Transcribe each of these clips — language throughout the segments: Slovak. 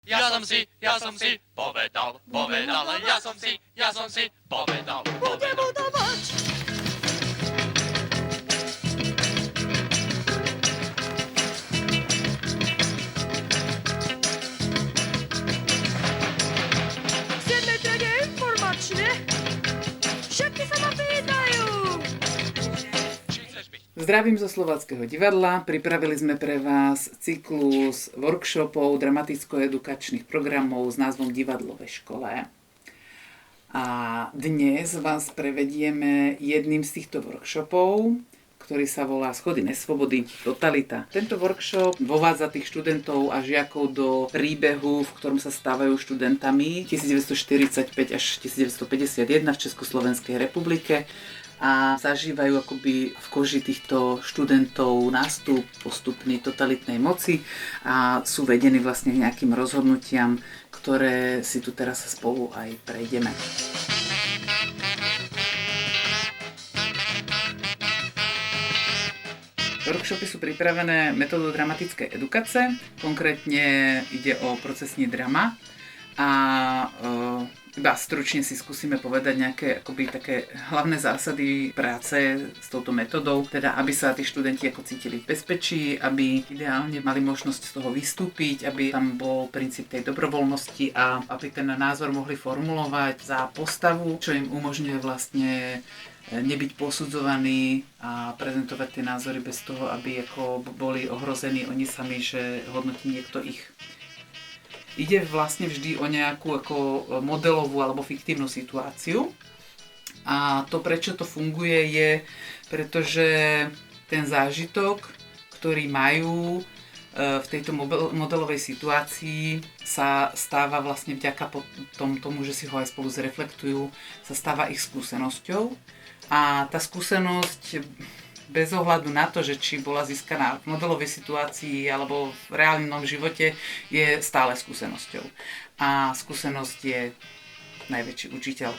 povedal, ja som si povedal. Budem udávať. Chceme teda informačne? Všetky sa ma pýtajú. Zdravím zo Slováckeho divadla. Pripravili sme pre vás cyklus workshopov, dramaticko-edukačných programov s názvom Divadlo ve škole. A dnes vás prevedieme jedným z týchto workshopov, ktorý sa volá Schody neslobody, totalita. Tento workshop vovádza tých študentov a žiakov do príbehu, v ktorom sa stávajú študentami 1945 až 1951 v Československej republike a zažívajú akoby v koži týchto študentov nástup postupnej totalitnej moci a sú vedení vlastne k nejakým rozhodnutiam, ktoré si tu teraz spolu aj prejdeme. Workshopy sú pripravené metódou dramatickej edukace, konkrétne ide o procesní drama a iba stručne si skúsime povedať nejaké akoby také hlavné zásady práce s touto metodou, teda aby sa tí študenti ako cítili v bezpečí, aby ideálne mali možnosť z toho vystúpiť, aby tam bol princíp tej dobrovoľnosti a aby ten názor mohli formulovať za postavu, čo im umožňuje vlastne nebyť posudzovaní a prezentovať tie názory bez toho, aby ako boli ohrození oni sami, že hodnotí niekto ich. Ide vlastne vždy o nejakú ako modelovú alebo fiktívnu situáciu. A to, prečo to funguje, je, pretože ten zážitok, ktorý majú v tejto modelovej situácii, sa stáva vlastne vďaka tomu, že si ho aj spolu zreflektujú, sa stáva ich skúsenosťou. A tá skúsenosť bez ohľadu na to, že či bola získaná v modelovej situácii alebo v reálnom živote, je stále skúsenosťou. A skúsenosť je najväčší učiteľ.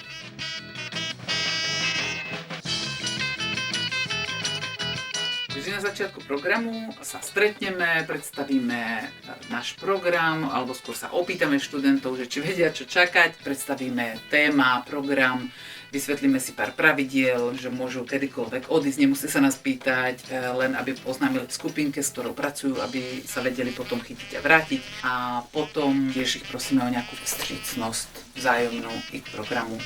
Vždy na začiatku programu sa stretneme, predstavíme náš program, alebo skôr sa opýtame študentov, že či vedia, čo čakať. Predstavíme téma, program, vysvetlíme si pár pravidiel, že môžu kedykoľvek odísť, nemusí sa nás pýtať, len aby oznámili skupinke, s ktorou pracujú, aby sa vedeli potom chytiť a vrátiť. A potom tiež ich prosíme o nejakú vstřícnosť vzájomnú ich programu.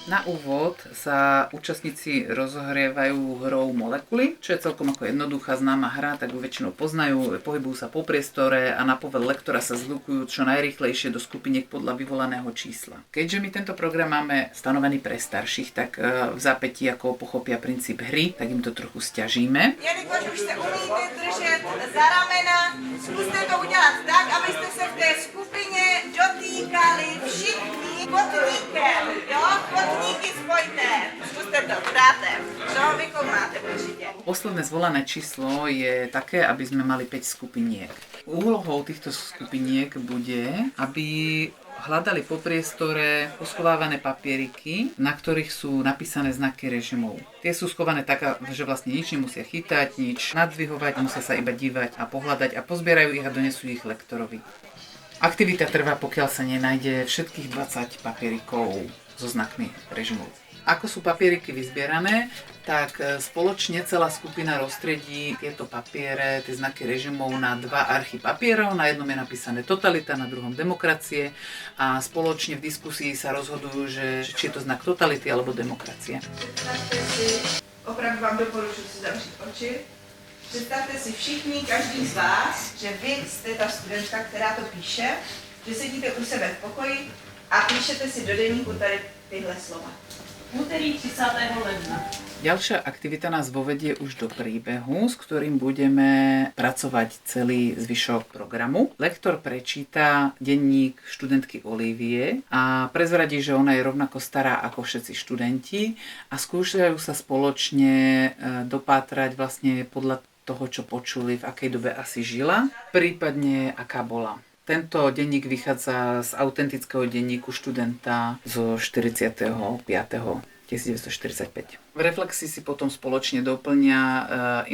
Na úvod sa účastníci rozohrievajú hrou Molekuly, čo je celkom ako jednoduchá známa hra, tak ju väčšinou poznajú, pohybujú sa po priestore a na povedz lektora sa zlukujú čo najrýchlejšie do skupiniek podľa vyvolaného čísla. Keďže my tento program máme stanovený pre starších, tak v zápätí ako pochopia princíp hry, tak im to trochu sťažíme. Jelikož už se umíte držet za ramena, zkuste to udělat tak, abyste se v té skupině dotýkali všichni kotníkem, jo? Kotníky spojte, skúste to, dáte, čo vy máte určite. Posledné zvolané číslo je také, aby sme mali 5 skupiniek. Úlohou týchto skupiniek bude, aby hľadali po priestore poschovávané papieriky, na ktorých sú napísané znaky režimov. Tie sú schované tak, že vlastne nič nemusia chytať, nič nadzvihovať, musia sa iba dívať a pohľadať a pozbierajú ich a donesú ich lektorovi. Aktivita trvá, pokiaľ sa nenájde všetkých 20 papierikov so znakmi režimov. Ako sú papieriky vyzbierané, tak spoločne celá skupina rozstredí tieto papiere, tie znaky režimov na 2 archy papierov. Na jednom je napísané totalita, na druhom demokracie a spoločne v diskusii sa rozhodujú, že či je to znak totality alebo demokracie. Představte si, opravdu vám doporučuji si zavřít oči. Představte si všichni, každý z vás, že vy jste ta studentka, která to píše, že sedíte u sebe v pokoji a píšete si do deníku tady tyhle slova. Úterý 30. ledna. Ďalšia aktivita nás vovedie už do príbehu, s ktorým budeme pracovať celý zvyšok programu. Lektor prečíta denník študentky Olivie a prezradí, že ona je rovnako stará ako všetci študenti a skúšajú sa spoločne dopátrať vlastne podľa toho, čo počuli, v akej dobe asi žila, prípadne aká bola. Tento denník vychádza z autentického denníku študenta zo 45. 1945. V reflexii si potom spoločne doplňa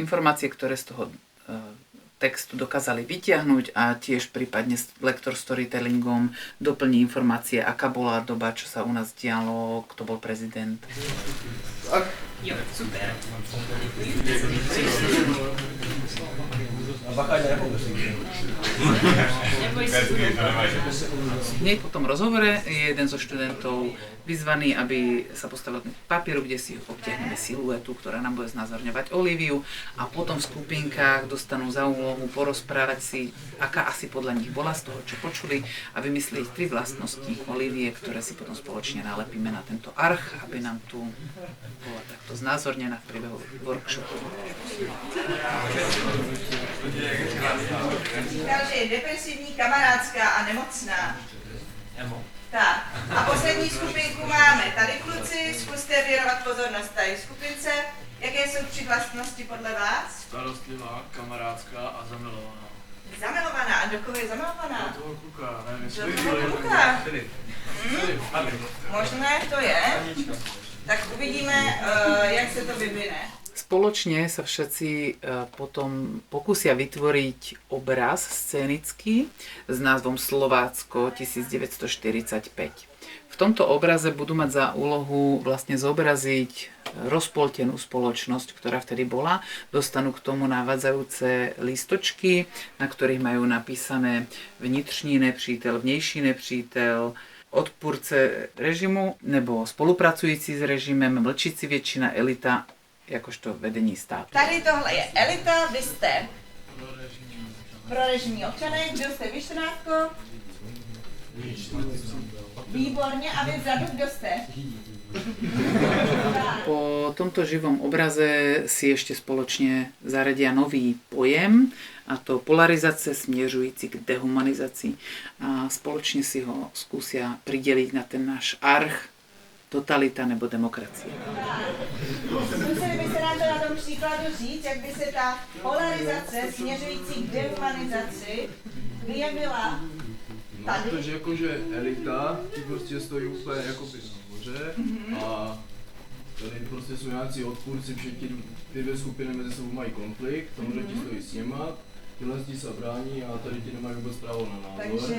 informácie, ktoré z toho textu dokázali vytiahnuť a tiež prípadne s lektor storytellingom doplní informácie, aká bola doba, čo sa u nás dialo, kto bol prezident. Jo, super. Neboj si. Hneď po tom rozhovore je jeden zo študentov vyzvaný, aby sa postavil k papieru, kde si obtiahneme siluetu, ktorá nám bude znázorňovať Oliviu, a potom v skupinkách dostanú za úlohu porozprávať si, aká asi podľa nich bola z toho, čo počuli, a vymyslieť 3 vlastnosti Olivie, ktoré si potom spoločne nalepíme na tento arch, aby nám tu bola takto znázornená v priebehu workshopu. Říkal, že je depresivní, kamarádská a nemocná. Tak, a poslední skupinku máme. Tady kluci, zkuste věnovat pozornost tady skupince. Jaké jsou 3 vlastnosti podle vás? Starostlivá, kamarádská a zamilovaná. Zamilovaná. A do koho je zamilovaná? Do toho kluka, nevím, Do jestli toho kluka. Možné to je. Tak uvidíme, jak se to vyvine. Spoločne sa všetci potom pokúsia vytvoriť obraz scénický s názvom Slovácko 1945. V tomto obraze budú mať za úlohu vlastne zobraziť rozpoltenú spoločnosť, ktorá vtedy bola. Dostanú k tomu navádzajúce listočky, na ktorých majú napísané vnitřní nepřítel, vnější nepřítel, odpůrce režimu nebo spolupracující s režimem, mlčící většina, elita, jakožto vedení státu. Tady tohle je elita, vy jste prorežimní občané, kdo jste vy, 14? Výborně, a vy vzadu, kdo jste? Po tomto živom obraze si ešte spoločne zaradia nový pojem, a to polarizace směřující k dehumanizaci, a spoločne si ho skúsia prideliť na ten náš arch totalita nebo demokracie. Zkusili by se nám to na tom příkladu říct, jak by se ta polarizace směřující k dehumanizaci vyjevila tady? Protože jakože elita, ti prostě stojí úplně jakoby nahoře a tady prostě jsou nějací odpůrci, všechny ty 2 skupiny mezi sebou mají konflikt, samozřejmě ti stojí s něma, tyhle ti se brání a tady ti nemají vůbec právo na názor.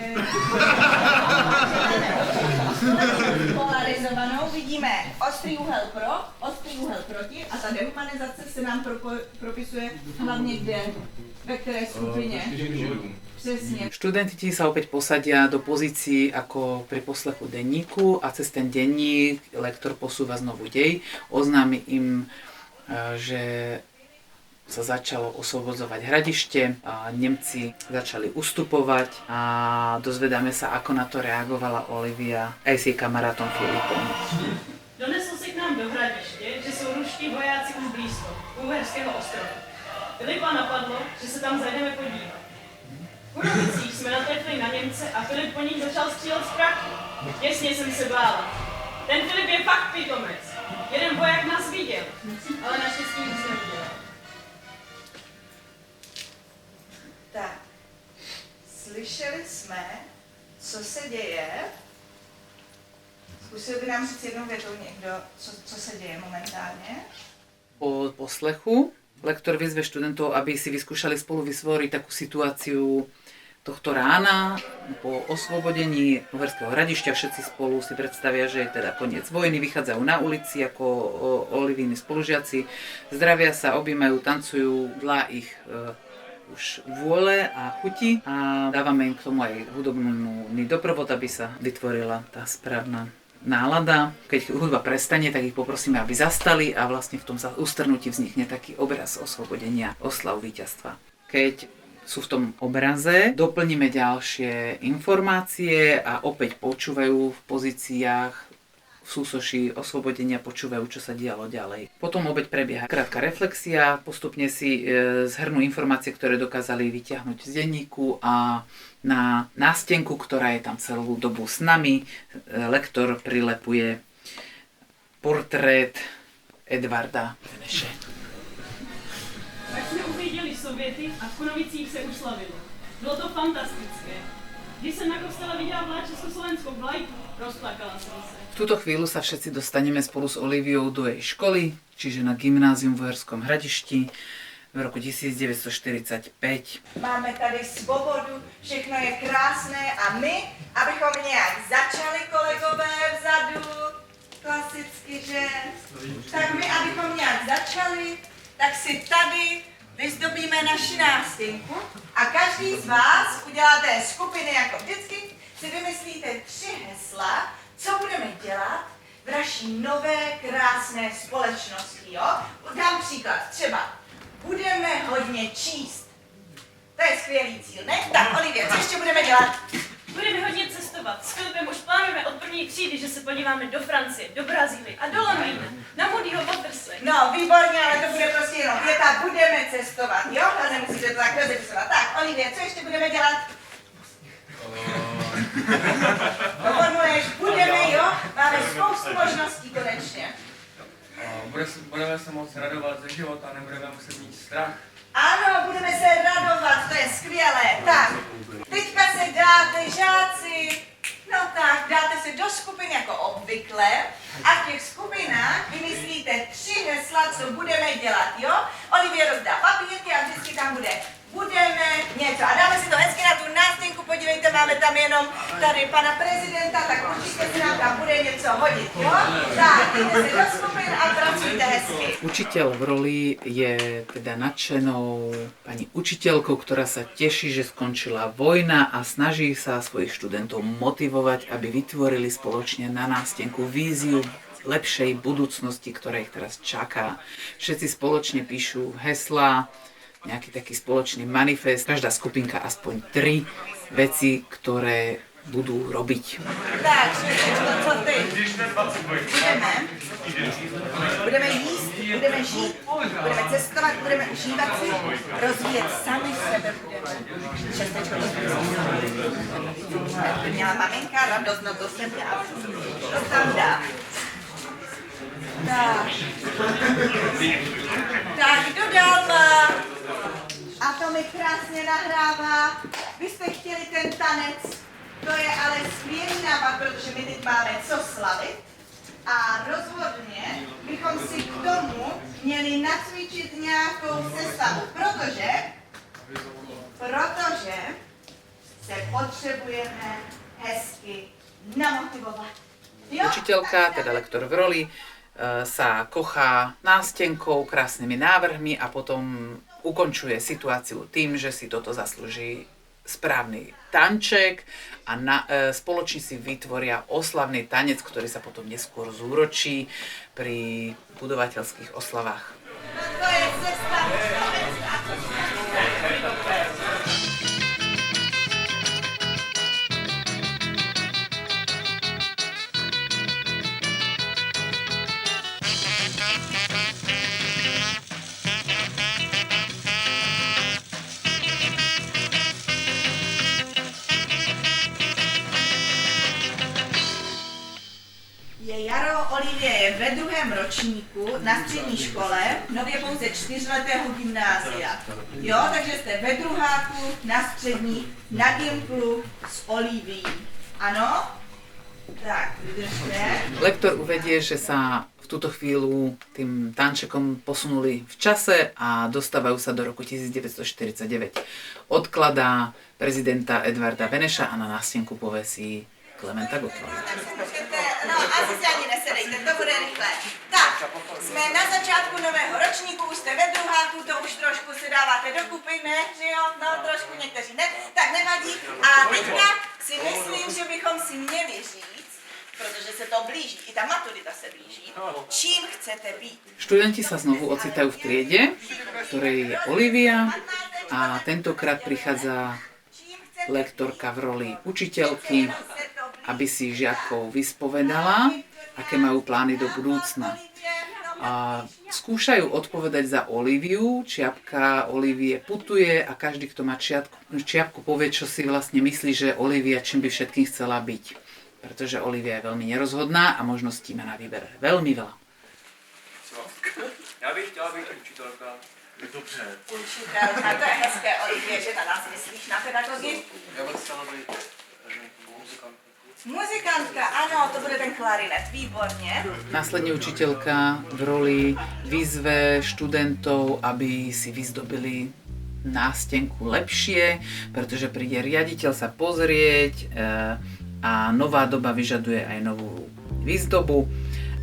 Takže polarizovanou vidíme ostrý úhel pro, ostrý úhel proti, a ta dehumanizace se nám propisuje hlavně kde, ve které skupině. Přesně. Študenti sa opäť posadia do pozícií ako pri poslechu denníku a cez ten denník lektor posúva znovu dej, oznámi im, že sa začalo oslobodzovať Hradište, a Nemci začali ustupovať a dozvedáme sa, ako na to reagovala Olivia aj s jej kamarátom Filipom. Donesl se k nám do Hradiště, že jsou ruští vojáci už blízko, u Uherského ostrova. Filipa napadlo, že se tam zajdeme podívat. V Kunovicích jsme natrefili na Němce a Filip po nich začal střílet z prachu. Těsně jsem se bála. Ten Filip je fakt pitomec. Jeden voják nás viděl, ale naštěstí nic neudělal. Tak, slyšeli jsme, co se děje. Zkusil by nám říct jednou větou někdo, co se děje momentálně? Po poslechu lektor vyzve študentov, aby si vyskúšali spolu vytvoriť takú situáciu tohto rána po oslobodení Uherského Hradišťa. Všetci spolu si predstavia, že je teda koniec vojny, vychádzajú na ulici ako Olivíni spolužiaci, zdravia sa, objímajú, tancujú dla ich už vôle a chuti, a dávame im k tomu aj hudobný doprovod, aby sa vytvorila tá správna nálada. Keď hudba prestane, tak ich poprosíme, aby zastali, a vlastne v tom ustrnutí vznikne taký obraz oslobodenia, oslav víťazstva. Keď sú v tom obraze, doplníme ďalšie informácie a opäť počúvajú v pozíciách v súsoši oslobodenia, počúvajú, čo sa dialo ďalej. Potom opäť prebieha krátka reflexia, postupne si zhrnú informácie, ktoré dokázali vyťahnuť z denníku, a na nástenku, ktorá je tam celú dobu s nami, lektor prilepuje portrét Edvarda Beneše. Tak jsme uviděli Sověty a v Kunovicích se uslavilo. Bylo to fantastické. Když jsem na kostele viděla vlád československou vlajku, rozplakala jsem se. V túto chvíľu sa všetci dostaneme spolu s Oliviou do jej školy, čiže na gymnázium v Uherskom Hradišti. v roku 1945. Máme tady svobodu, všechno je krásné a my, abychom nějak začali, kolegové vzadu, klasicky, že? Tak my, abychom nějak začali, tak si tady vyzdobíme naši nástěnku a každý z vás uděláte skupiny jako vždycky, si vymyslíte 3 hesla, co budeme dělat v naší nové krásné společnosti, jo? Dám příklad, třeba budeme hodně číst. To je skvělý cíl, ne? Tak, Olivie, co ještě budeme dělat? Budeme hodně cestovat. S Filipem už plánujeme od první třídy, že se podíváme do Francie, do Brazílie a do Londýna, na Moodyho Watersle. No, výborně, ale to bude prostě jenom věta, budeme cestovat, jo? Ale nemusíte to tak rozepisovat. Tak, Olivie, co ještě budeme dělat? To formuluješ, budeme, jo? Máme spoustu možností konečně. Budeme se moc radovat ze života, nebudeme muset mít strach. Ano, budeme se radovat, to je skvělé. Tak, teďka se dáte, žáci, no tak, dáte se do skupin jako obvykle a v těch skupinách vymyslíte 3 hesla, co budeme dělat, jo? Olivie rozdá papírky a vždycky tam bude budeme něco. A dáme si to hezky na tu nástěnku, podívejte, máme tam jenom tady pana prezidenta, tak určitě se nám tam bude něco hodit, jo? Tak, jdete se do skupin a pracujte hezky. Učiteľ v roli je teda nadšenou pani učiteľkou, ktorá sa teší, že skončila vojna a snaží sa svojich študentov motivovať, aby vytvorili spoločne na nástenku víziu lepšej budúcnosti, ktorá ich teraz čaká. Všetci spoločne píšu heslá, nejaký taký spoločný manifest, každá skupinka aspoň 3 veci, ktoré budú robiť. Tak, co ty? Budeme jíst, budeme žít, budeme cestovat, budeme užívat si, rozvíjet sami sebe budeme. Šestečko to měla maminka, radost, no to jsem já. To tam dám. Tak. Tak, kdo dál má? A to mi krásně nahrává. Vy jste chtěli ten tanec, to je ale skvělý nápad, protože my teď máme co slavit. A rozhodně bychom si k tomu měli nacvičit nějakou sestavu, protože se potřebujeme hezky namotivovat. Jo? Učiteľka, teda lektor v roli, sa kochá nástenkou, krásnymi návrhmi a potom ukončuje situáciu tým, že si toto zaslúži správny tanček a spoločne si vytvoria oslavný tanec, ktorý sa potom neskôr zúročí pri budovateľských oslavách. To je cesta Slovenska. Je jaro, Olivie je ve 2. ročníku na střední škole, nově pouze 4letého gymnázia. Jo, takže jste ve 2. na střední, na Gimplu s Olivií. Ano? Tak, vydržte. Lektor uvedie, že sa v túto chvíľu tým tančekom posunuli v čase a dostávajú sa do roku 1949. Odkladá prezidenta Edvarda Beneša a na nástenku povesí Klementa Gottwalda. No, asi si ani nesedejte, to bude rychle. Tak, jsme na začátku nového ročníku, už jste ve 2, to už trošku si dáváte dokupy, ne? Že jo? No, trošku někteří ne. Tak nevadí. A teďka si myslím, že bychom si měli říct, protože se to blíží, i ta maturita se blíží, čím chcete být. Študenti sa znovu ocitajú v triede, v ktorej je Olivia a tentokrát prichádza lektorka v roli učiteľky, aby si žiakov vyspovedala, aké majú plány do budúcna. A skúšajú odpovedať za Oliviu, čiapka Olivie putuje a každý, kto má čiapku, povie, čo si vlastne myslí, že Olivia čím by všetkým chcela byť. Pretože Olivia je veľmi nerozhodná a možností má na výber veľmi veľa. Já bych chtěla být učitelka. Dobře. Učitelka, to je hezké, Olivie, že na nás myslíš, na pedagogy. Já bych chtěla být muzikant. Muzikantka, áno, to bude ten klarinet, výborne. Následne učiteľka v roli vyzve študentov, aby si vyzdobili nástenku lepšie, pretože príde riaditeľ sa pozrieť a nová doba vyžaduje aj novú výzdobu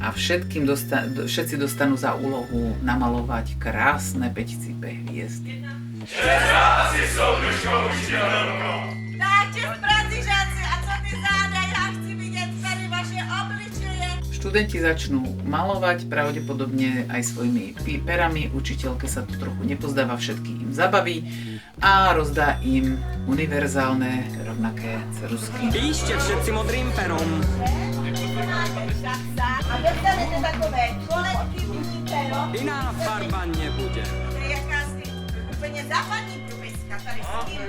a všetci dostanú za úlohu namalovať krásne 5-cípe hviezdy. Tak, čest práci, žáci, a co ty záda, ja chci vidět tady vaše obličeje. Študenti začnú malovať, pravdepodobne aj svojimi perami, učiteľke sa to trochu nepozdáva, všetky im zabaví a rozdá im univerzálne rovnaké ceruzky. Píšte všetci modrým perom. A dostanete takové kolektívní pero. Iná farba nebude. To je jakási úplně západní průmyska tady s tím.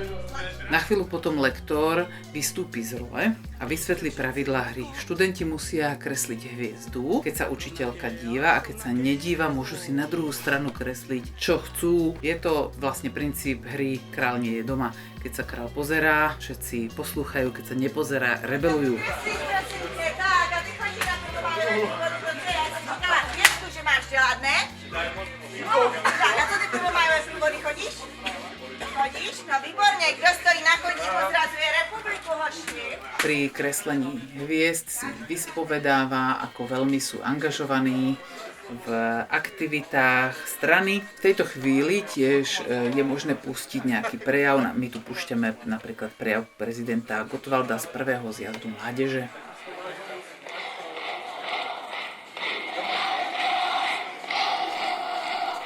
Na chvíľu potom lektor vystúpi z role a vysvetlí pravidlá hry. Študenti musia kresliť hviezdu, keď sa učiteľka díva, a keď sa nedíva, môžu si na druhú stranu kresliť, čo chcú. Je to vlastne princíp hry Král nie je doma. Keď sa král pozerá, všetci poslúchajú, keď sa nepozerá, rebelujú. Tak, a ty chodíš na to máme dobře, já jsem říkala hvězdu, že máš dělat, ne? No, tak, a co ty tu máme průvody, chodíš? Chodíš? No výborně, kdo stojí na chodníku, zrazuje republiku, hoši. Pri kreslení hviezd si vyspovedáva, ako veľmi sú angažovaní v aktivitách strany. V tejto chvíli tiež je možné pustiť nejaký prejav. My tu púšťame napríklad prejav prezidenta Gottwalda z prvého zjazdu mládeže.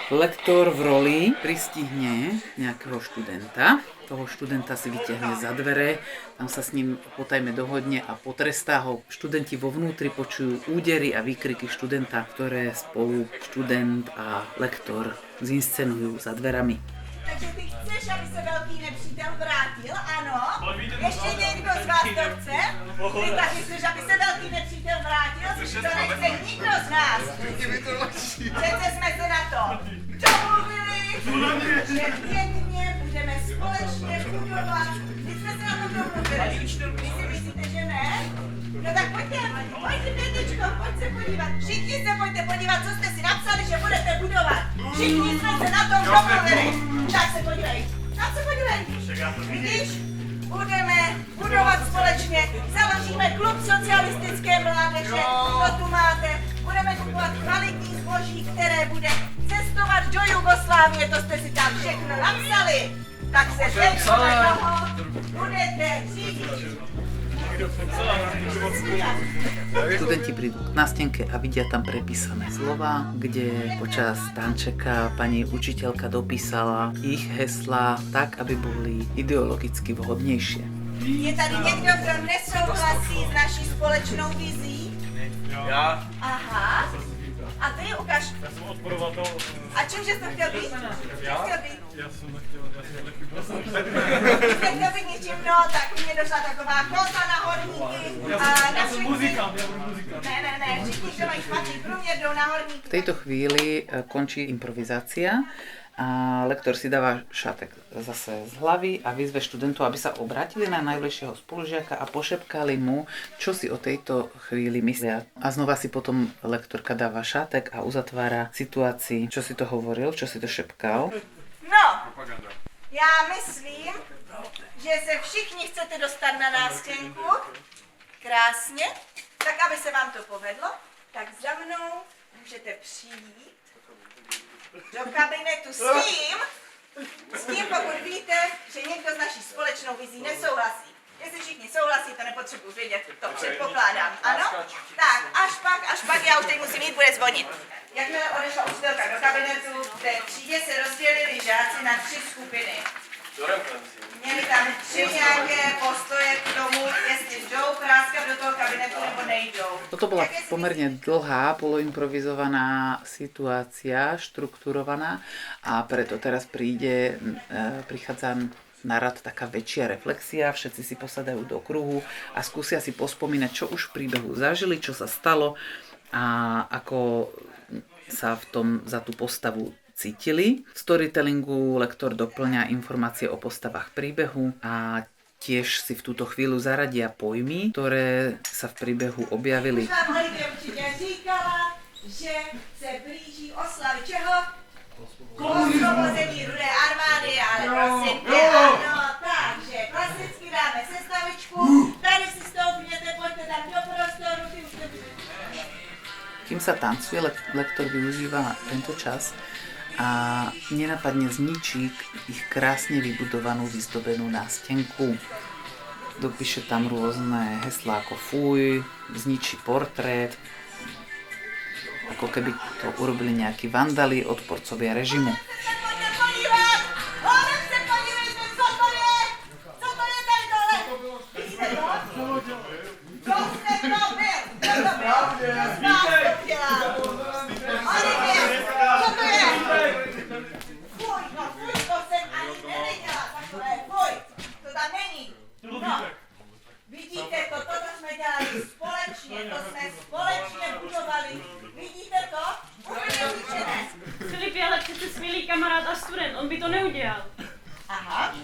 Lektor v roli pristihne nejakého študenta. Toho študenta si vyťahne za dvere, tam sa s ním potajme dohodne a potrestá ho. Študenti vo vnútri počujú údery a výkriky študenta, ktoré spolu študent a lektor zinscenujú za dverami. Takže ty chceš, aby se velký nepřítel vrátil, ano? Ještě někdo z vás to chce? Ty taky chceš, aby se velký nepřítel vrátil? To nechce nikdo z nás. Přece jsme se na to domluvili, že pěkně budeme společně budovat. My jsme se na to domluvili. Vy si myslíte, že ne? No tak pojďte, Pětičko, pojď se podívat. Všichni se pojďte podívat, co jste si napsali, že budete budovat. Všichni jsme se na tom domluvili. Tak se podívej, tam se podívej. Vidíš? Budeme budovat společně, založíme klub socialistické mládeže, to tu máte. Budeme kupovat kvalitní zboží, které bude cestovat do Jugoslávie, to jste si tam všechno napsali. Tak se teď toho budete řídit. Študenti prídu k nástenke a vidia tam prepísané slova, kde počas tančeka pani učiteľka dopísala ich heslá tak, aby boli ideologicky vhodnejšie. Je tady někdo, kdo nesouhlasí s naší společnou vizí? Já? Aha. A ty, ukaž. Já jsem odporovatel. A čemže jsi to chtěl být? Já? Chtěl být? Já jsem nechtěl taky prosím. Chtěl být ničím, no, tak u mě došla taková kosa na horníky. A na Já jsem všechny. muzikant, já budu muzikant. Ne, všichni, kdo mají špatný průměr, jdou na horníky. V tejto chvíli končí improvizácia a lektor si dáva šatek zase z hlavy a vyzve študentov, aby sa obrátili na najbližšieho spolužiaka a pošepkali mu, čo si o tejto chvíli myslia. A znova si potom lektorka dáva šatek a uzatvára situácii, čo si to hovoril, čo si to šepkal. No, já myslím, že se všichni chcete dostat na nástěnku. Krásně. Tak, aby se vám to povedlo, tak za mnou můžete přijít do kabinetu s tím, pokud víte, že někdo z naší společnou vizí nesouhlasí. Jestli všichni souhlasí, to nepotřebuji vědět, to předpokládám, ano? Tak, až pak, já už teď musím jít, bude zvonit. Jakmile odešla učitelka do kabinetu, v té třídě se rozdělili žáci na 3 skupiny. Měli tam 3 nějaké postoje k tomu, jestli jdou práskat do toho kabinetu nebo nejdou. Toto bola pomerne dlhá, poloimprovizovaná situácia, štrukturovaná a preto teraz prichádza na rad taká väčšia reflexia, všetci si posadajú do kruhu a skúsia si pospomínať, čo už v príbehu zažili, čo sa stalo a ako sa v tom za tú postavu cítili. V storytellingu lektor doplňa informácie o postavách príbehu a tiež si v túto chvíľu zaradia pojmy, ktoré sa v príbehu objavili. Už vám Olivie určitě říkala, že se blíží oslavy čeho? Osvobození Rudé armády, ale prosím tě, ano, takže klasicky dáme sestavičku, tady si stoupněte, pojďte tam do prostoru, ty už to... Kým sa tancuje, lektor využíva tento čas a nenapadne zničí ich krásne vybudovanú, vyzdobenú nástenku. Dopíše tam rôzne heslá ako fuj, zničí portrét, ako keby to urobili nejakí vandali, odporcovia režimu. Pojďte podívat, hlavem se podívejte, co to je? Co to je tady dole? Vidíte to? Co jste to byl? Kdo to byl? Kdo z vás to dělal? Olivie, co to je? Fuj, no fuj, to jsem ani neviděla, takové fuj, to tam není. No, vidíte to, toto jsme dělali společně, to jsme společně budovali. Vidíte to? Úplně zničené. Filip je ale přece skvělý kamarád a student, on by to neudělal. Aha,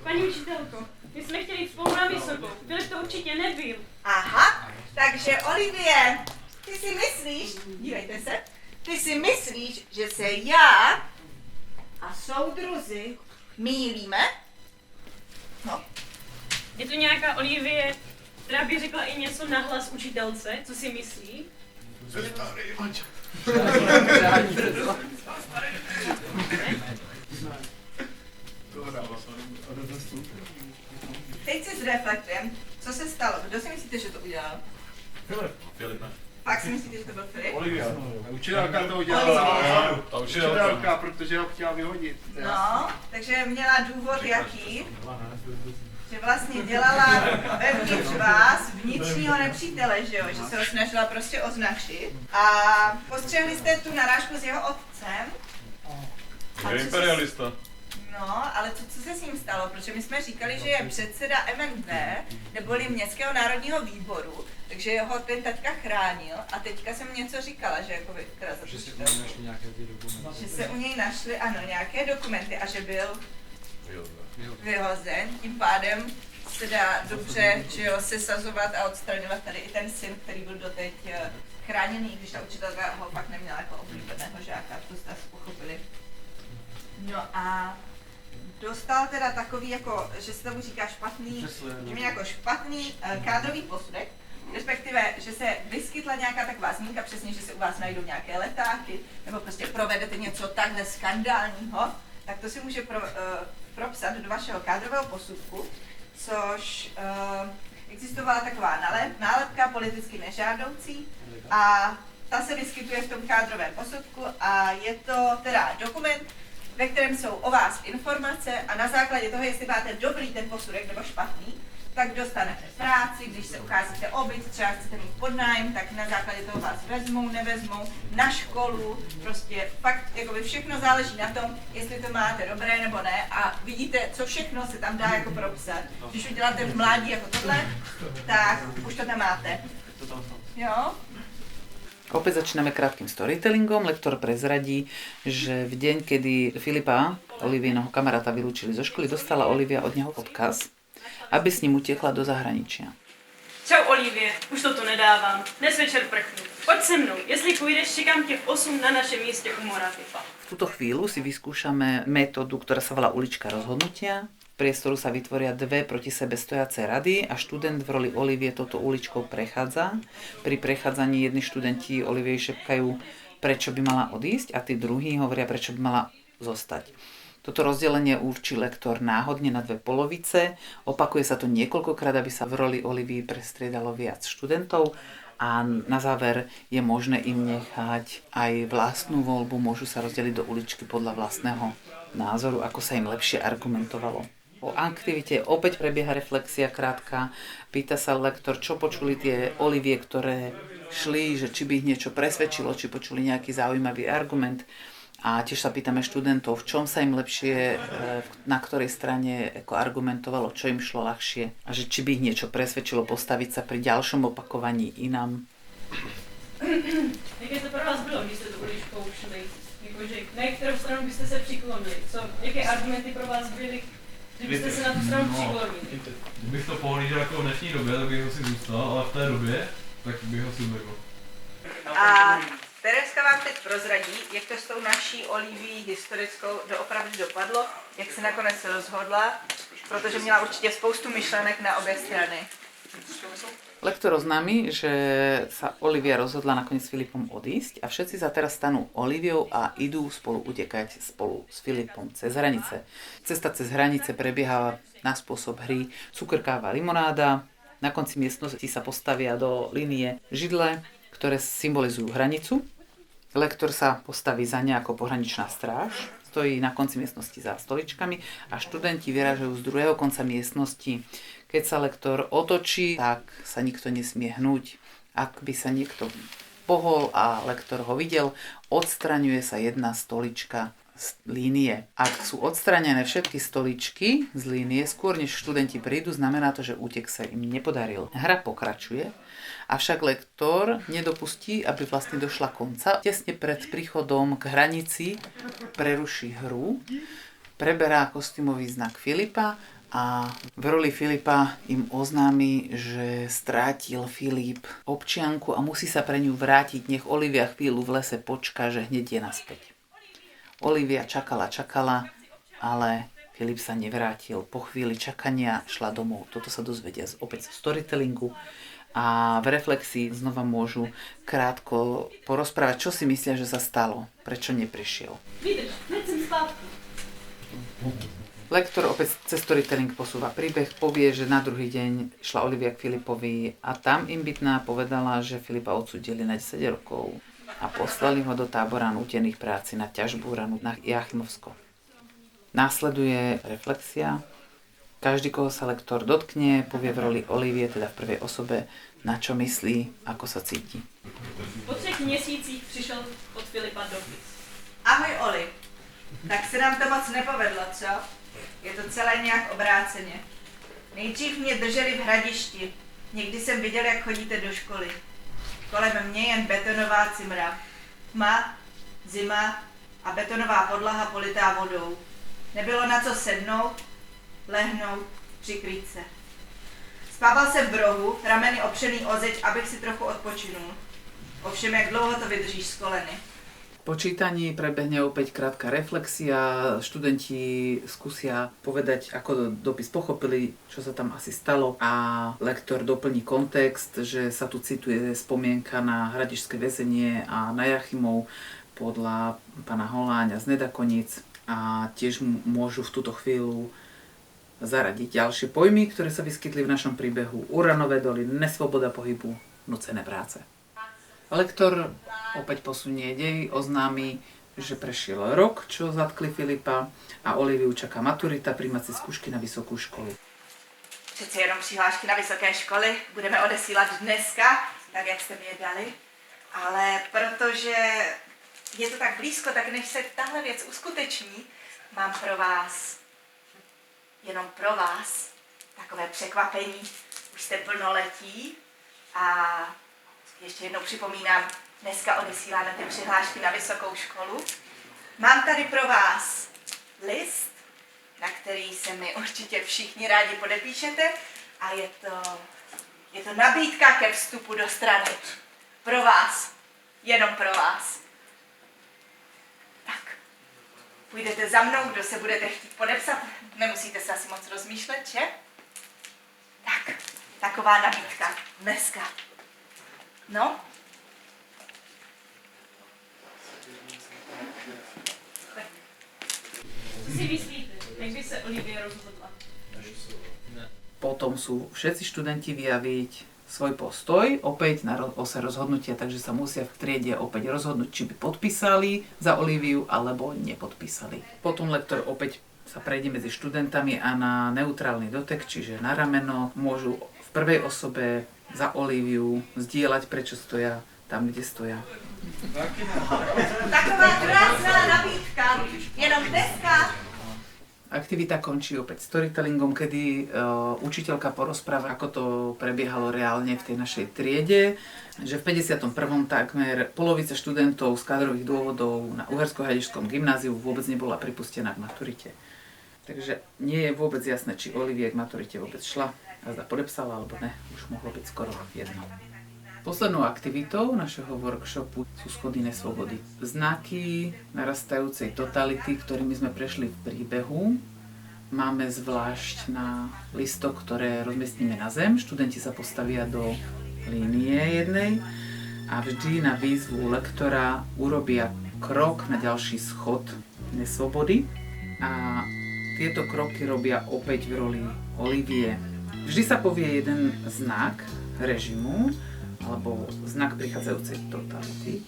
Paní učitelko, my jsme chtěli jít spolu na vysokou. Filip to určitě nebyl. aha, takže Olivie, ty si myslíš, dívejte se, ty si myslíš, že se já a soudruzi mýlíme? No, Je to nějaká Olivie, která by řekla i něco nahlas učitelce, co si myslí? teď si zreflektujeme, co se stalo. Kdo si myslíte, že to udělal? Filip, ne? Fakt si myslíte, že to byl Filip? Učitelka to Olivie. udělala. Ta Učitelka, protože ho chtěla vyhodit. No, takže měla důvod jaký? Že vlastně dělala vevnitř vás vnitřního nepřítele, že jo? Že se ho snažila prostě označit. A postřehli jste tu narážku s jeho otcem? A co se- imperialista. No, ale co se s ním stalo? Protože my jsme říkali, že je předseda MNV, neboli Městského národního výboru, takže ho ten taťka chránil a teďka jsem něco říkala, že jako teda že se u něj našly, ano, nějaké dokumenty a že byl vyhozen, tím pádem se dá dobře, že jo, sesazovat a odstraňovat tady i ten syn, který byl doteď chráněný, když ta učitelka ho fakt neměla jako oblíbeného žáka, to jste asi pochopili. No a dostal teda takový jako, že se tomu říká špatný, že měl jako špatný kádrový posudek, respektive, že se vyskytla nějaká taková zmínka, přesně, že se u vás najdou nějaké letáky, nebo prostě provedete něco takhle skandálního, tak to si může propsat do vašeho kádrového posudku, což existovala taková nálepka politicky nežádoucí a ta se vyskytuje v tom kádrovém posudku a je to teda dokument, ve kterém jsou o vás informace a na základě toho, jestli máte dobrý ten posudek nebo špatný, tak dostanete práci, když se ucházíte o byt, třeba chcete mít podnájem, tak na základě toho vás vezmou, nevezmou, na školu, prostě fakt jakoby všechno záleží na tom, jestli to máte dobré nebo ne a vidíte, co všechno se tam dá jako propsat. Když uděláte v mládí jako tohle, tak už to tam máte. Jo? Opäť začíname krátkým storytellingom. Lektor prezradí, že v deň, kedy Filipa, Olivieho kamaráta, vylúčili zo školy, dostala Olivia od neho odkaz, aby s ním utekla do zahraničia. Čau Olivie, už to tu nedávám. Dnes večer prchnu. Pojď se mnou, jestli půjdeš, čekám tě v 8 na našem místě u Moravy. V túto chvíľu si vyskúšame metódu, ktorá sa volá ulička rozhodnutia. V priestoru sa vytvoria dve proti sebe stojace rady a študent v roli Olivie touto uličkou prechádza. Pri prechádzaní jedni študenti Olivie šepkajú, prečo by mala odísť a tí druhí hovoria, prečo by mala zostať. Toto rozdelenie určí lektor náhodne na dve polovice. Opakuje sa to niekoľkokrát, aby sa v roli Olivie prestriedalo viac študentov a na záver je možné im nechať aj vlastnú voľbu, môžu sa rozdeliť do uličky podľa vlastného názoru, ako sa im lepšie argumentovalo. O aktivite opäť prebieha reflexia krátka. Pýta sa lektor, čo počuli tie Olivie, ktoré šli, že či by ich niečo presvedčilo, či počuli nejaký zaujímavý argument. A tiež sa pýtame študentov, v čom sa im lepšie, na ktorej strane ako argumentovalo, čo im šlo ľahšie. A že či by ich niečo presvedčilo postaviť sa pri ďalšom opakovaní inám. Jaké to pro vás bylo, když jste tu uličkou šli? Jakože, na kterou stranu byste se přiklonili? Jaké argumenty pro vás byly Kdybyste se na tu stranu přiklonili. Kdybych to pohlížel jako v dnešní době, tak bych ho si zůstal, ale v té době, tak bych ho si uvrhl. A Tereska vám teď prozradí, jak to s tou naší Olivií historickou doopravdy dopadlo, jak se nakonec rozhodla, protože měla určitě spoustu myšlenek na obě strany. Lektor oznámi, že sa Olivia rozhodla nakoniec s Filipom odísť a všetci sa teraz stanú Oliviou a idú spolu utekať spolu s Filipom cez hranice. Cesta cez hranice prebieha na spôsob hry cukrkáva limonáda. Na konci miestnosti sa postavia do línie židle, ktoré symbolizujú hranicu. Lektor sa postaví za ne ako pohraničná stráž, stojí na konci miestnosti za stoličkami a študenti vyrážajú z druhého konca miestnosti. Keď sa lektor otočí, tak sa nikto nesmie hnúť. Ak by sa niekto pohol a lektor ho videl, odstraňuje sa jedna stolička z línie. Ak sú odstranené všetky stoličky z línie, skôr než študenti prídu, znamená to, že útek sa im nepodaril. Hra pokračuje, avšak lektor nedopustí, aby vlastne došla konca. Tesne pred príchodom k hranici preruší hru, preberá kostýmový znak Filipa a v roli Filipa im oznámi, že strátil Filip občianku a musí sa pre ňu vrátiť. Nech Olivia chvíľu v lese počká, že hneď je naspäť. Olivia čakala, ale Filip sa nevrátil. Po chvíli čakania šla domov. Toto sa dozvedia opäť zo storytellingu a v reflexii znova môžu krátko porozprávať, čo si myslia, že sa stalo, prečo neprišiel. Vydrž, hneď sem zpátky. Lektor opäť cez storytelling posúva príbeh, povie, že na druhý deň šla Olivia k Filipovi a tam imbitná povedala, že Filipa odsúdili na 10 rokov a poslali ho do tábora nútených práci na ťažbu ranu na Jáchymovsko. Následuje reflexia. Každý, koho sa lektor dotkne, povie v roli Olivie, teda v prvej osobe, na čo myslí, ako sa cíti. Po 3 měsících přišel od Filipa dopis. Ahoj Oli, tak se nám to moc nepovedlo, co? Je to celé nějak obráceně. Nejdřív mě drželi v hradišti. Někdy jsem viděl, jak chodíte do školy. Kolem mě jen betonová cimra. Tma, zima a betonová podlaha politá vodou. Nebylo na co sednout, lehnout, přikrýt se. Spával jsem v rohu, rameny opřený o zeď, abych si trochu odpočinul. Ovšem, jak dlouho to vydržíš z koleny? Po čítaní prebehne opäť krátka reflexia, študenti skúsia povedať, ako dopis pochopili, čo sa tam asi stalo a lektor doplní kontext, že sa tu cituje spomienka na hradišské väzenie a na Jáchymov podľa pána Holáňa z Nedakonic a tiež môžu v túto chvíľu zaradiť ďalšie pojmy, ktoré sa vyskytli v našom príbehu. Uranové doly, nesvoboda pohybu, nucené práce. Lektor opäť posunie dej, oznámi, že prešiel rok, čo zatkli Filipa a Oliviu čaká maturita, prijímací skúšky na vysokú školu. Přece jenom přihlášky na vysoké školy budeme odesílat dneska, tak jak jste mi je dali. Ale protože je to tak blízko, tak než se tahle věc uskuteční, mám pro vás, jenom pro vás, takové překvapení. Už jste plnoletí a ještě jednou připomínám, dneska odesíláme ty přihlášky na vysokou školu. Mám tady pro vás list, na který se mi určitě všichni rádi podepíšete a je to nabídka ke vstupu do strany. Pro vás, jenom pro vás. Tak, půjdete za mnou, kdo se budete chtít podepsat, nemusíte se asi moc rozmýšlet, že? Tak, taková nabídka dneska. No? Co si myslíte, jak by se Olivia rozhodla? Potom sú všetci študenti vyjaviť svoj postoj opäť na ose rozhodnutia, takže sa musia v triede opäť rozhodnúť, či by podpísali za Oliviu alebo nepodpísali. Potom lektor opäť sa prejde medzi študentami a na neutrálny dotek, čiže na rameno, môžu v prvej osobe za Oliviu zdieľať, prečo stoja tam, kde stoja. Taková krásná nabídka, jenom dneska. Aktivita končí opäť storytellingom, kedy učiteľka porozpráva, ako to prebiehalo reálne v tej našej triede, že v 51. takmer polovica študentov z kádrových dôvodov na Uhersko-Hradišskom gymnáziu vôbec nebola pripustená k maturite. Takže nie je vôbec jasné, či Olivia k maturite vôbec šla a zda podepsala alebo ne. Už mohlo byť skoro jedno. Poslednou aktivitou našeho workshopu sú schody nesvobody. Znaky narastajúcej totality, ktorými sme prešli v príbehu, máme zvlášť na listoch, ktoré rozmiestnime na zem. Študenti sa postavia do línie jednej a vždy na výzvu lektora urobia krok na ďalší schod nesvobody. A tieto kroky robia opäť v roli Olivie. Vždy sa povie jeden znak režimu, alebo znak prichádzajúcej totality.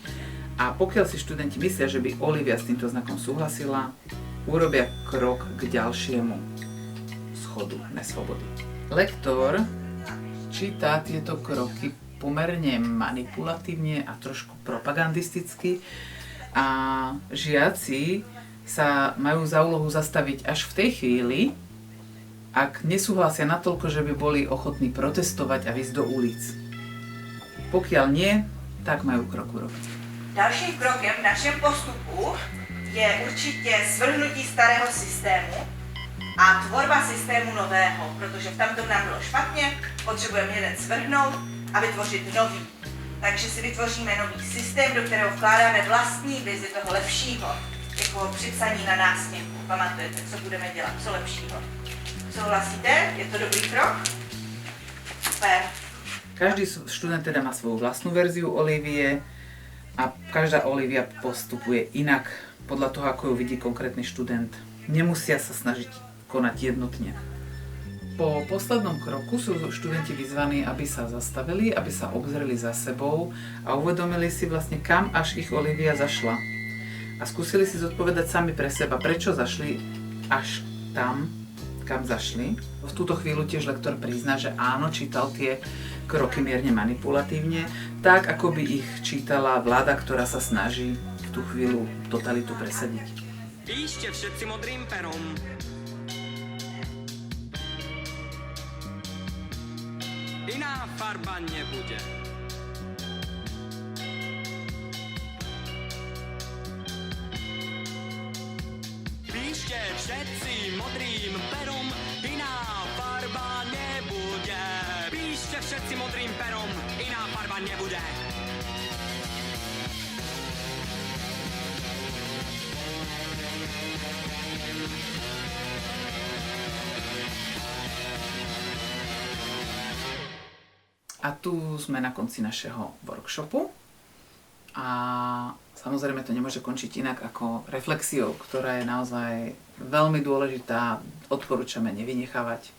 A pokiaľ si študenti myslia, že by Olivia s týmto znakom súhlasila, urobia krok k ďalšiemu schodu nesvobody. Lektor číta tieto kroky pomerne manipulatívne a trošku propagandisticky a žiaci sa majú za úlohu zastaviť až v tej chvíli, ak nesúhlasia natoľko, že by boli ochotní protestovať a výjsť do ulic. Pokiaľ nie, tak majú krok urobiť. Dalším krokem v našem postupu je určitě svrhnutí starého systému a tvorba systému nového, protože v tamtom nám bylo špatně, potřebujeme jeden svrhnout a vytvořit nový. Takže si vytvoříme nový systém, do kterého vkládáme vlastní vizi toho lepšího, jako připsaní na nástěnku. Pamatujete, co budeme dělat, co lepšího. Souhlasíte? Je to dobrý krok? Super. Každý študent teda má svoju vlastnú verziu Olivie a každá Olivia postupuje inak podľa toho, ako ju vidí konkrétny študent. Nemusia sa snažiť konať jednotne. Po poslednom kroku sú študenti vyzvaní, aby sa zastavili, aby sa obzreli za sebou a uvedomili si vlastne, kam až ich Olivia zašla. A skúsili si zodpovedať sami pre seba, prečo zašli až tam, kam zašli. V túto chvíľu tiež lektor prizná, že áno, čítal tie kroky mierne manipulatívne, tak ako by ich čítala vláda, ktorá sa snaží v tú chvíľu totalitu presadiť. Píšte všetci modrým perom. Iná farba nebude. Píšte všetci modrým perom, iná farba nebude. Píšte všetci modrým perom, iná farba nebude. A tu sme na konci našeho workshopu a samozrejme to nemôže končiť inak ako reflexiou, ktorá je naozaj veľmi dôležitá, odporúčame nevynechávať.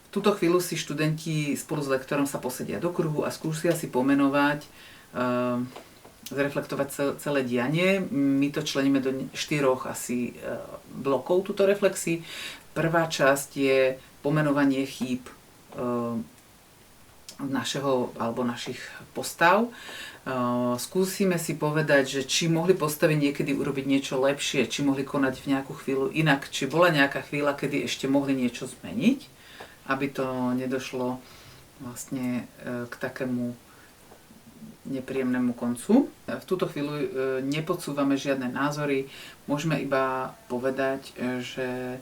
V túto chvíľu si študenti spolu s lektorom sa posedia do kruhu a skúsia si pomenovať, zreflektovať celé dianie. My to členíme do 4 asi blokov túto reflexii. Prvá časť je pomenovanie chýb našeho alebo našich postav. Skúsime si povedať, že či mohli postavy niekedy urobiť niečo lepšie, či mohli konať v nejakú chvíľu inak, či bola nejaká chvíľa, kedy ešte mohli niečo zmeniť, aby to nedošlo vlastne k takému nepríjemnému koncu. V túto chvíľu nepodsúvame žiadne názory, môžeme iba povedať, že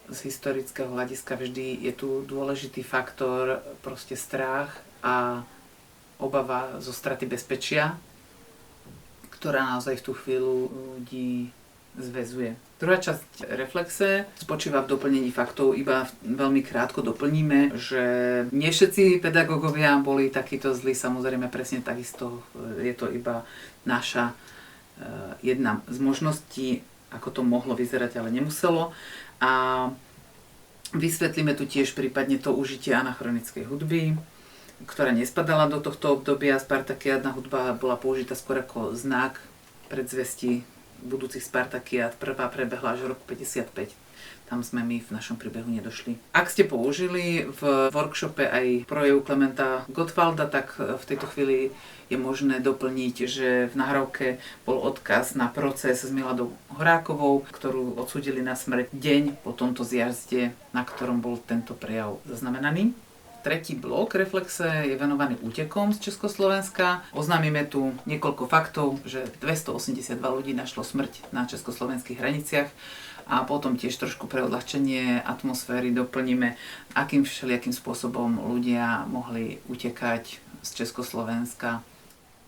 z historického hľadiska vždy je tu dôležitý faktor, proste strach a obava zo straty bezpečia, ktorá naozaj v tú chvíľu ľudí zväzuje. Druhá časť reflexe spočíva v doplnení faktov, iba veľmi krátko doplníme, že nie všetci pedagógovia boli takíto zlí, samozrejme presne takisto je to iba naša jedna z možností, ako to mohlo vyzerať, ale nemuselo. A vysvetlíme tu tiež prípadne to užitie anachronickej hudby, ktorá nespadala do tohto obdobia. Spartakiádna hudba bola použitá skôr ako znak predzvesti budúcich Spartakiád. Prvá prebehla až v roku 55. Tam sme my v našom príbehu nedošli. Ak ste použili v workshope aj projev Klementa Gottwalda, tak v tejto chvíli je možné doplniť, že v nahrávke bol odkaz na proces s Miladou Horákovou, ktorú odsúdili na smrť deň po tomto zjazde, na ktorom bol tento prejav zaznamenaný. tretí blok reflexe je venovaný útekom z Československa. Oznámime tu niekoľko faktov, že 282 ľudí našlo smrť na československých hraniciach a potom tiež trošku pre odľahčenie atmosféry doplníme, akým všelijakým spôsobom ľudia mohli utekať z Československa,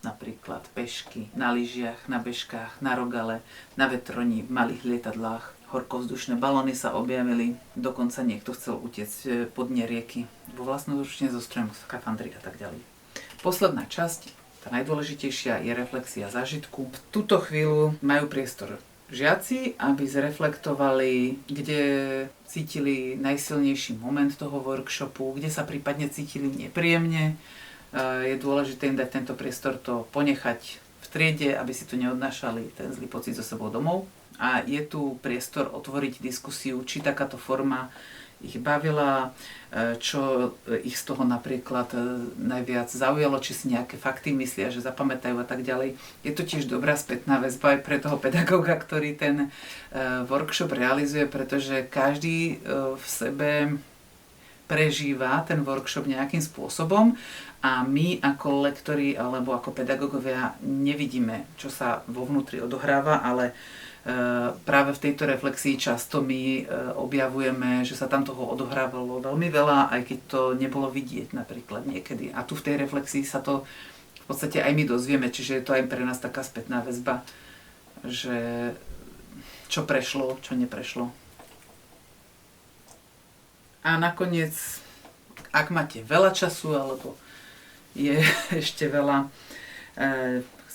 napríklad pešky, na lyžiach, na bežkách, na rogale, na vetroni, v malých lietadlách. Horkovzdušné balóny sa objavili, dokonca niekto chcel utiecť pod dne rieky vo vlastnodručne so strojom skafandry a tak ďalej. Posledná časť, tá najdôležitejšia, je reflexia zážitku. V túto chvíľu majú priestor žiaci, aby zreflektovali, kde cítili najsilnejší moment toho workshopu, kde sa prípadne cítili nepríjemne. Je dôležité im dať tento priestor to ponechať v triede, aby si tu neodnášali ten zlý pocit so sebou domov. A je tu priestor otvoriť diskusiu, či takáto forma ich bavila, čo ich z toho napríklad najviac zaujalo, či si nejaké fakty myslia, že zapamätajú a tak ďalej. Je to tiež dobrá spätná väzba aj pre toho pedagóga, ktorý ten workshop realizuje, pretože každý v sebe prežíva ten workshop nejakým spôsobom a my ako lektori alebo ako pedagógovia nevidíme, čo sa vo vnútri odohráva, ale práve v tejto reflexii často my objavujeme, že sa tam toho odohrávalo veľmi veľa, aj keď to nebolo vidieť napríklad niekedy. A tu v tej reflexii sa to v podstate aj my dozvieme, čiže je to aj pre nás taká spätná väzba, že čo prešlo, čo neprešlo. A nakoniec, ak máte veľa času, alebo je ešte veľa,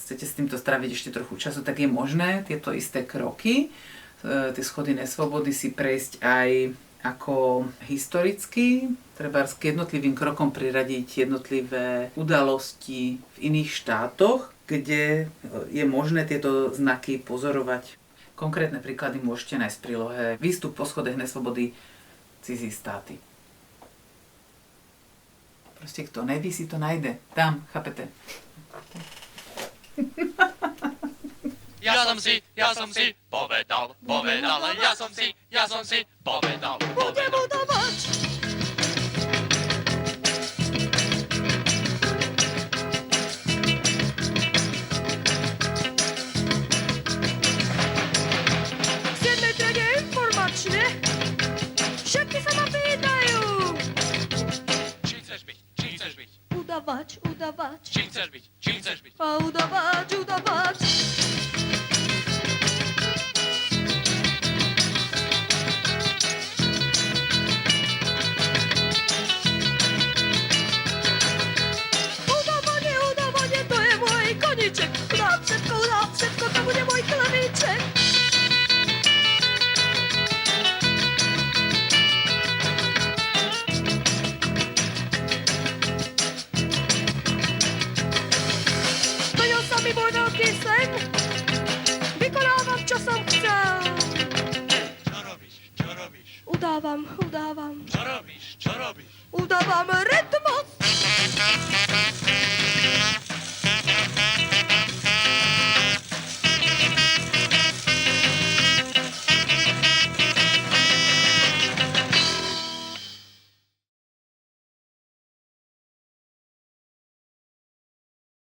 chcete s týmto stráviť ešte trochu času, tak je možné tieto isté kroky, tie schody neslobody si prejsť aj ako historicky, treba k jednotlivým krokom priradiť jednotlivé udalosti v iných štátoch, kde je možné tieto znaky pozorovať. Konkrétne príklady môžete nájsť v prílohe Výstup po schodech neslobody, cizí státy. Proste kto neví, si to nájde. Tam, chápete? Ja som si povedal, ja som si povedal. Budem udávať. Chceme teda informačne. Všetky sa ma pýtajú. Čím chceš byť? Udávať. Čím chceš byť? A udávať. Udávanie, to je môj koníček. Udám všetko, to bude môj klavíček. Splnil sa mi môj veľký sen. Vykonávam, čo som chcel. Čo robíš? Udávam. Čo robíš? Udávam rytmus.